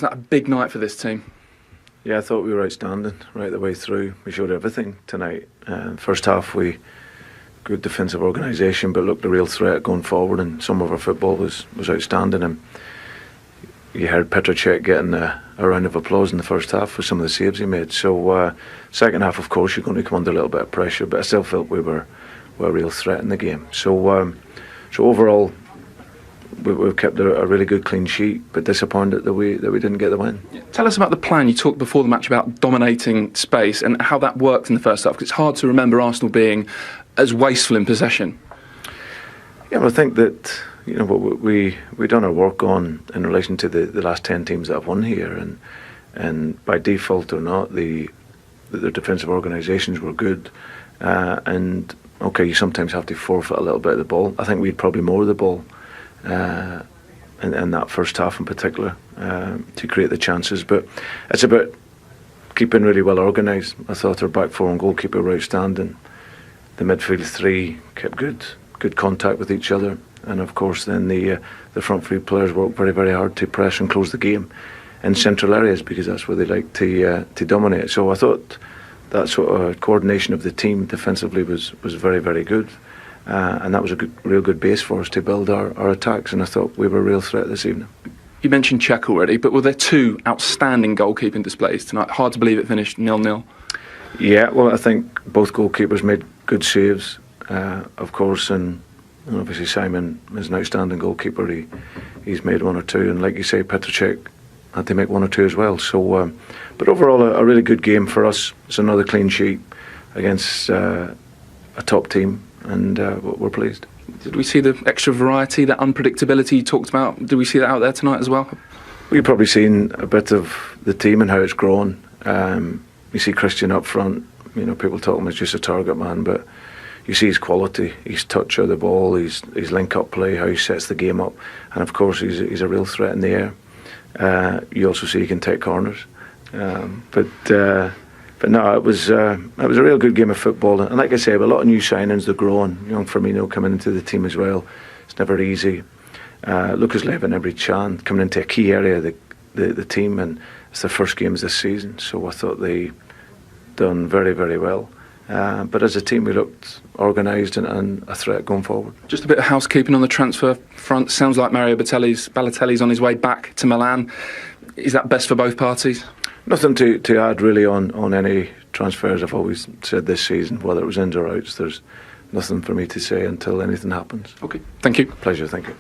that a big night for this team? Yeah, I thought we were outstanding right the way through. We showed everything tonight. First half, we good defensive organisation, but looked a real threat going forward, and some of our football was outstanding. And you heard Petrocek getting a round of applause in the first half for some of the saves he made. So second half, of course, you're going to come under a little bit of pressure, but I still felt we were a real threat in the game. So overall, we've kept a really good clean sheet, but disappointed that we didn't get the win. Tell us about the plan. You talked before the match about dominating space and how that worked in the first half, because it's hard to remember Arsenal being as wasteful in possession. Yeah, well, I think that we done our work on in relation to the last 10 teams that have won here, and by default or not, the defensive organisations were good, and okay, you sometimes have to forfeit a little bit of the ball. I think we had probably more of the ball in that first half in particular to create the chances, but it's about keeping really well organised. I thought our back four and goalkeeper were outstanding. The midfield three kept good contact with each other, and of course then the front three players worked very, very hard to press and close the game in central areas, because that's where they like to dominate. So I thought that sort of coordination of the team defensively was very, very good. And that was a real good base for us to build our attacks, and I thought we were a real threat this evening. You mentioned Czech already, but were there two outstanding goalkeeping displays tonight? Hard to believe it finished 0-0. Yeah, well, I think both goalkeepers made good saves, of course, and obviously Simon is an outstanding goalkeeper. He's made one or two, and like you say, Petrocek had to make one or two as well. So, but overall, a really good game for us. It's another clean sheet against a top team, and we're pleased. Did we see the extra variety, that unpredictability you talked about? Did we see that out there tonight as well? We've probably seen a bit of the team and how it's grown. You see Christian up front. People talk him as just a target man, but you see his quality, his touch of the ball, his link-up play, how he sets the game up, and of course he's a real threat in the air. You also see he can take corners, but no, it was a real good game of football, and like I say, a lot of new signings. They're growing. Young Firmino coming into the team as well. It's never easy. Lucas Leiva and every chance coming into a key area of the team, and it's their first games this season. So I thought they done very, very well. But as a team, we looked organised and a threat going forward. Just a bit of housekeeping on the transfer front. Sounds like Mario Balotelli's on his way back to Milan. Is that best for both parties? Nothing to add really on any transfers. I've always said this season, whether it was ins or outs, there's nothing for me to say until anything happens. Okay, thank you. Pleasure, thank you.